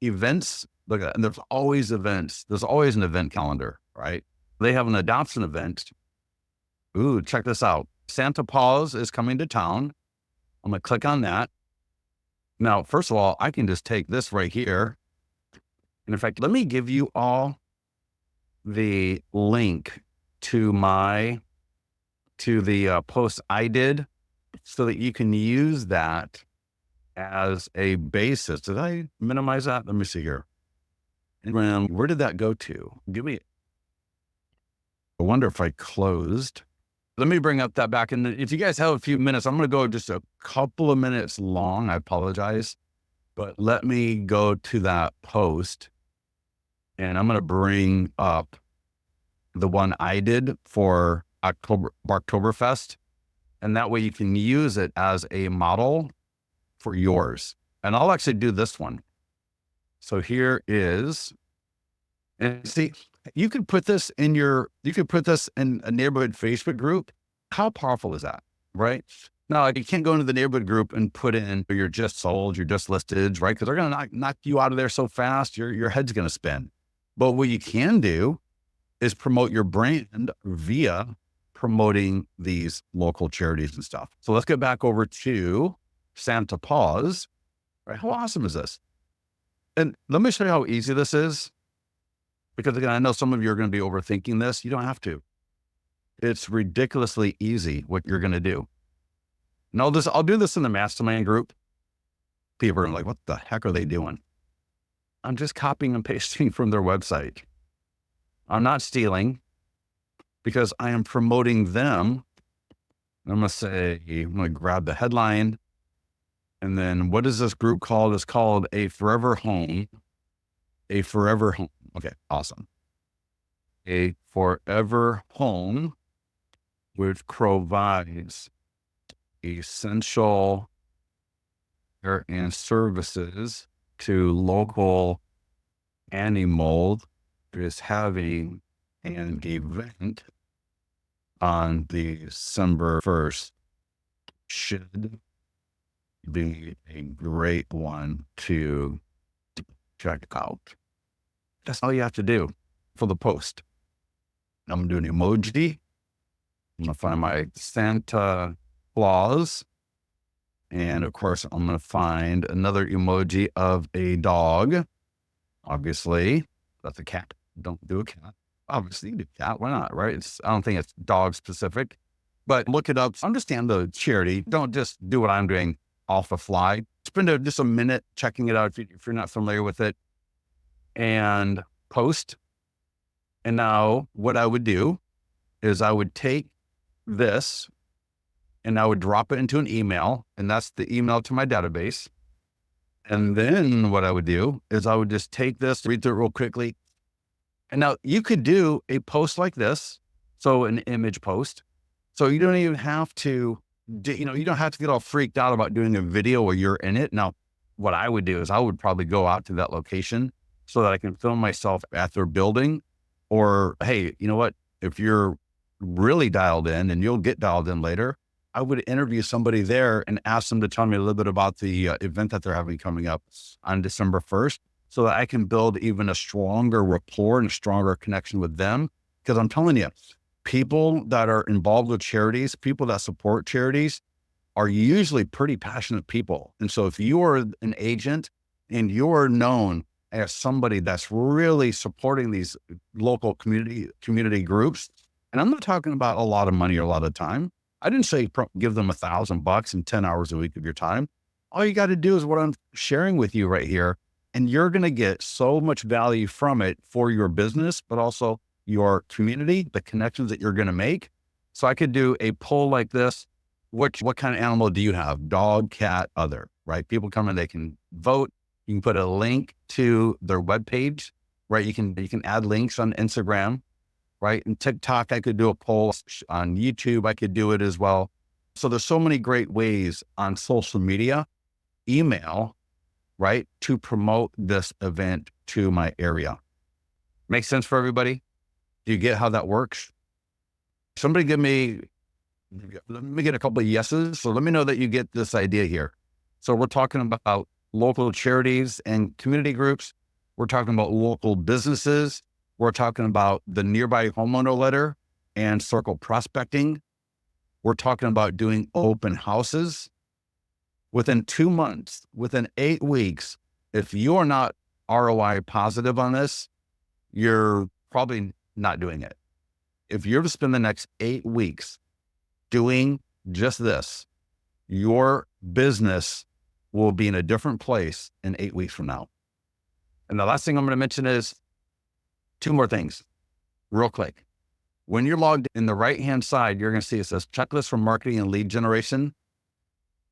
events? Look at that. And there's always events. There's always an event calendar, right? They have an adoption event. Ooh, check this out. Santa Paws is coming to town. I'm going to click on that. Now, first of all, I can just take this right here. And in fact, let me give you all the link to the post I did so that you can use that as a basis. Did I minimize that? Let me see here. And where did that go to? I wonder if I closed. Let me bring up that back. And if you guys have a few minutes, I'm going to go just a couple of minutes long. I apologize, but let me go to that post, and I'm going to bring up the one I did for Oktoberfest. And that way you can use it as a model for yours. And I'll actually do this one. So here is, and see, you could put this in a neighborhood Facebook group. How powerful is that, right? Now, you can't go into the neighborhood group and put in you're just sold, you're just listed, right? Because they're going to knock you out of there so fast, your head's going to spin. But what you can do is promote your brand via promoting these local charities and stuff. So let's get back over to Santa Paws, right? How awesome is this? And let me show you how easy this is. Because again, I know some of you are going to be overthinking this. You don't have to. It's ridiculously easy what you're going to do. And I'll do this in the mastermind group. People are like, what the heck are they doing? I'm just copying and pasting from their website. I'm not stealing because I am promoting them. I'm going to grab the headline. And then what is this group called? It's called A Forever Home. A Forever Home. Okay, awesome. A Forever Home, which provides essential care and services to local animals, is having an event on December 1st. Should be a great one to check out. That's all you have to do for the post. I'm going to do an emoji. I'm going to find my Santa Claus. And of course, I'm going to find another emoji of a dog. Obviously, that's a cat. Don't do a cat. Obviously, you do cat. Why not, right? I don't think it's dog specific, but look it up. Understand the charity. Don't just do what I'm doing off the fly. Spend just a minute checking it out if you're not familiar with it, and post. And now what I would do is I would take this and I would drop it into an email, and that's the email to my database. And then what I would do is I would just take this, read through it real quickly. And now you could do a post like this. So an image post. So you don't even have to, you don't have to get all freaked out about doing a video where you're in it. Now, what I would do is I would probably go out to that location so that I can film myself at their building. Or, hey, you know what? If you're really dialed in, and you'll get dialed in later, I would interview somebody there and ask them to tell me a little bit about the event that they're having coming up on December 1st, so that I can build even a stronger rapport and a stronger connection with them. Because I'm telling you, people that are involved with charities, people that support charities, are usually pretty passionate people. And so if you are an agent and you're known as somebody that's really supporting these local community groups, and I'm not talking about a lot of money or a lot of time. I didn't say give them $1,000 and 10 hours a week of your time. All you got to do is what I'm sharing with you right here. And you're going to get so much value from it for your business, but also your community, the connections that you're going to make. So I could do a poll like this. What kind of animal do you have? Dog, cat, other, right? People come in, they can vote. You can put a link to their webpage, right? You can add links on Instagram, right? And TikTok, I could do a poll. On YouTube, I could do it as well. So there's so many great ways on social media, email, right, to promote this event to my area. Makes sense for everybody? Do you get how that works? Somebody let me get a couple of yeses. So let me know that you get this idea here. So we're talking about local charities and community groups. We're talking about local businesses. We're talking about the nearby homeowner letter and circle prospecting. We're talking about doing open houses. Within 2 months, within 8 weeks, if you are not ROI positive on this, you're probably not doing it. If you're to spend the next 8 weeks doing just this, your business will be in a different place in 8 weeks from now. And the last thing I'm going to mention is 2 more things real quick. When you're logged in the right-hand side, you're going to see it says checklist for marketing and lead generation.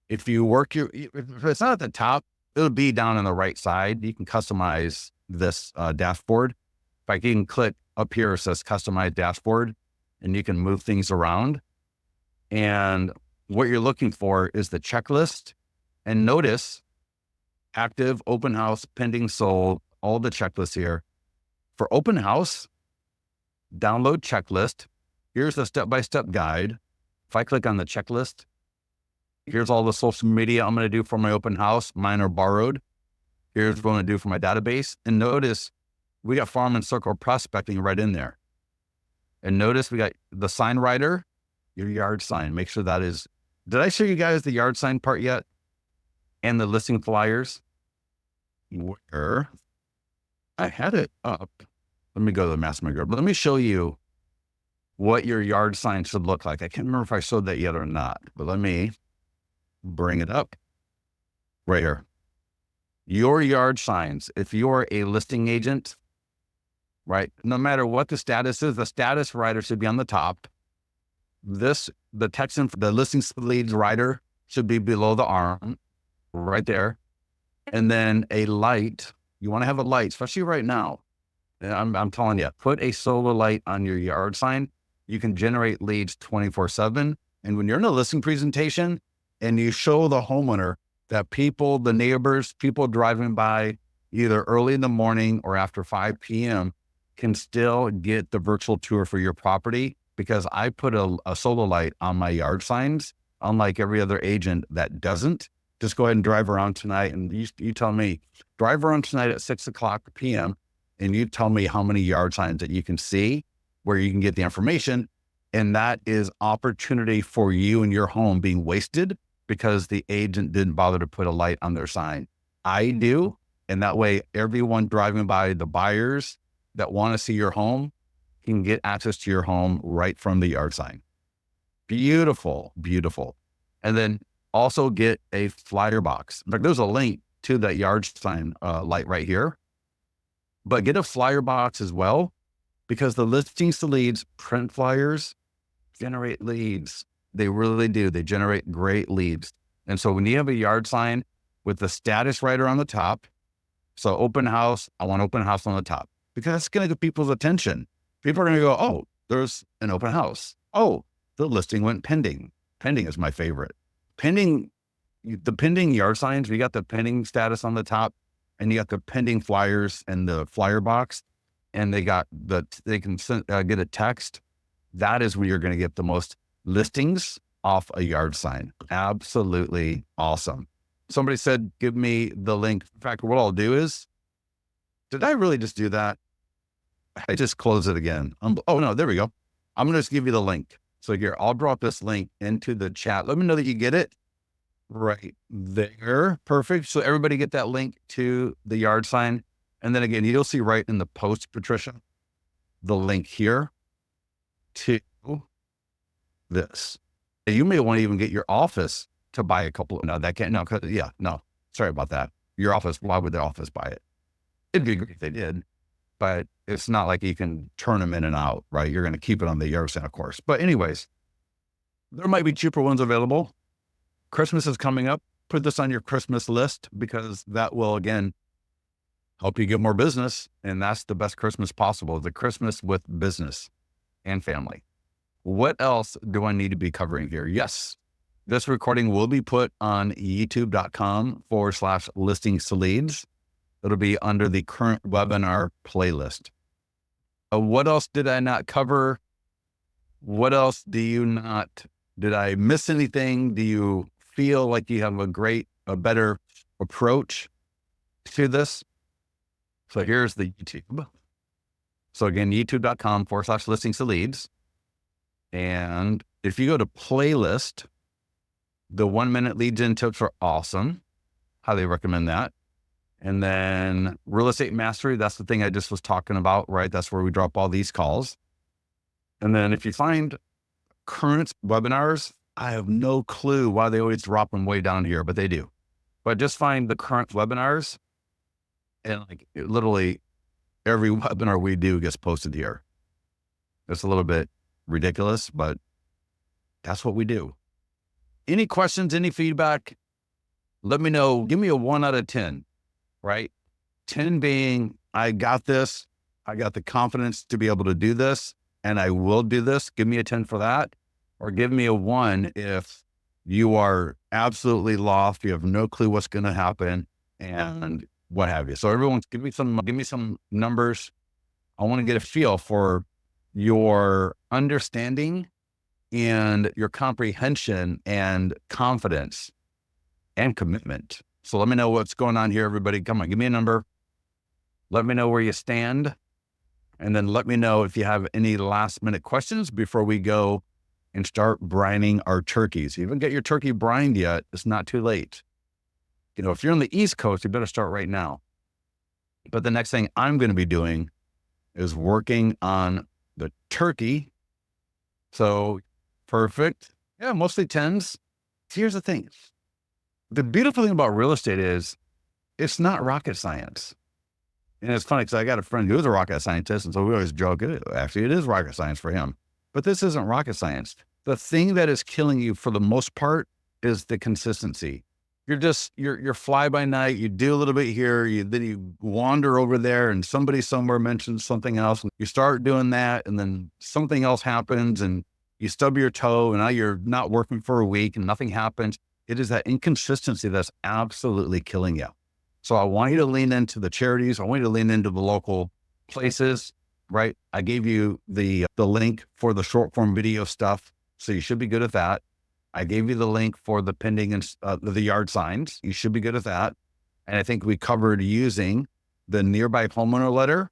If you work if it's not at the top, it'll be down on the right side. You can customize this dashboard. If I can click up here, it says customize dashboard, and you can move things around. And what you're looking for is the checklist. And notice active, open house, pending, sold, all the checklists here. For open house, download checklist. Here's the step-by-step guide. If I click on the checklist, here's all the social media I'm going to do for my open house. Mine are borrowed. Here's what I'm going to do for my database. And notice we got farm and circle prospecting right in there. And notice we got the sign writer, your yard sign. Make sure that is, did I show you guys the yard sign part yet? And the listing flyers? Where I had it up. Let me go to the mastermind group. Let me show you what your yard sign should look like. I can't remember if I showed that yet or not, but let me bring it up right here. Your yard signs, if you're a listing agent, right, no matter what the status is, the status writer should be on the top. The text, the listing leads writer should be below the arm, right there. And then a light, you want to have a light, especially right now. I'm telling you, put a solar light on your yard sign. You can generate leads 24/7. And when you're in a listing presentation and you show the homeowner that people, the neighbors, people driving by either early in the morning or after 5 p.m. can still get the virtual tour for your property, because I put a solar light on my yard signs, unlike every other agent that doesn't. Just go ahead and drive around tonight. And you tell me, drive around tonight at 6 o'clock p.m. and you tell me how many yard signs that you can see, where you can get the information. And that is opportunity for you and your home being wasted because the agent didn't bother to put a light on their sign. I do. And that way, everyone driving by, the buyers that want to see your home, can get access to your home right from the yard sign. Beautiful, beautiful. And then also get a flyer box. In fact, there's a link to that yard sign light right here. But get a flyer box as well, because the listings to leads print flyers generate leads. They really do. They generate great leads. And so when you have a yard sign with the status writer on the top, so open house, I want open house on the top, because that's going to get people's attention. People are going to go, oh, there's an open house. Oh, the listing went pending. Pending is my favorite. Pending, the pending yard signs, we got the pending status on the top, and you got the pending flyers and the flyer box, and they can get a text. That is where you're going to get the most listings off a yard sign. Absolutely awesome. Somebody said, give me the link. In fact, what I'll do is, did I really just do that? I just close it again. Oh no, there we go. I'm going to just give you the link. So here, I'll drop this link into the chat. Let me know that you get it right there. Perfect. So everybody get that link to the yard sign. And then again, you'll see right in the post, Patricia, the link here to this. You may want to even get your office to buy a couple. No, that can't. No, no. Sorry about that. Your office. Why would the office buy it? It'd be great if they did, but it's not like you can turn them in and out, right? You're going to keep it on the yard sign, of course. But anyways, there might be cheaper ones available. Christmas is coming up. Put this on your Christmas list, because that will, again, help you get more business. And that's the best Christmas possible, the Christmas with business and family. What else do I need to be covering here? Yes, this recording will be put on youtube.com/listings to leads. It'll be under the current webinar playlist. What else did I not cover? What else did I miss anything? Do you feel like you have a better approach to this? So here's the YouTube. So again, youtube.com/listings to leads. And if you go to playlist, the 1-minute lead gen tips are awesome. Highly recommend that. And then real estate mastery, that's the thing I just was talking about, right? That's where we drop all these calls. And then if you find current webinars, I have no clue why they always drop them way down here, but they do. But just find the current webinars, and like literally every webinar we do gets posted here. It's a little bit ridiculous, but that's what we do. Any questions, any feedback? Let me know. Give me a 1 out of 10, right? 10 being, I got this. I got the confidence to be able to do this, and I will do this. Give me a 10 for that. Or give me a 1 if you are absolutely lost. You have no clue what's going to happen and what have you. So everyone, give me some numbers. I want to get a feel for your understanding and your comprehension and confidence and commitment. So let me know what's going on here, everybody. Come on, give me a number. Let me know where you stand. And then let me know if you have any last minute questions before we go and start brining our turkeys. If you haven't got your turkey brined yet, it's not too late. If you're on the East Coast, you better start right now. But the next thing I'm going to be doing is working on the turkey. So perfect. Yeah, mostly 10s. Here's the thing. The beautiful thing about real estate is it's not rocket science. And it's funny because I got a friend who's a rocket scientist. And so we always joke, actually, it is rocket science for him. But this isn't rocket science. The thing that is killing you for the most part is the consistency. You're fly by night. You do a little bit here. Then you wander over there and somebody somewhere mentions something else. And you start doing that and then something else happens and you stub your toe and now you're not working for a week and nothing happens. It is that inconsistency that's absolutely killing you. So I want you to lean into the charities. I want you to lean into the local places, right? I gave you the link for the short form video stuff. So you should be good at that. I gave you the link for the pending and the yard signs. You should be good at that. And I think we covered using the nearby homeowner letter,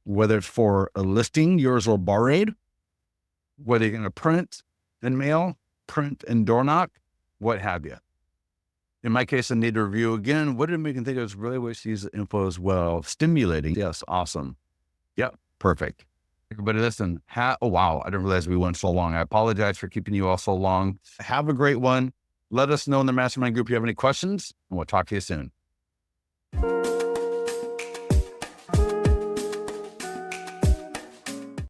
whether it's for a listing, yours or borrowed, whether you're going to print and mail, print and door knock, what have you. In my case, I need to review again. What did it make me think of? Really wish to use the info as well. Stimulating. Yes. Awesome. Yep. Perfect. Everybody listen. Oh, wow. I didn't realize we went so long. I apologize for keeping you all so long. Have a great one. Let us know in the mastermind group if you have any questions, and we'll talk to you soon.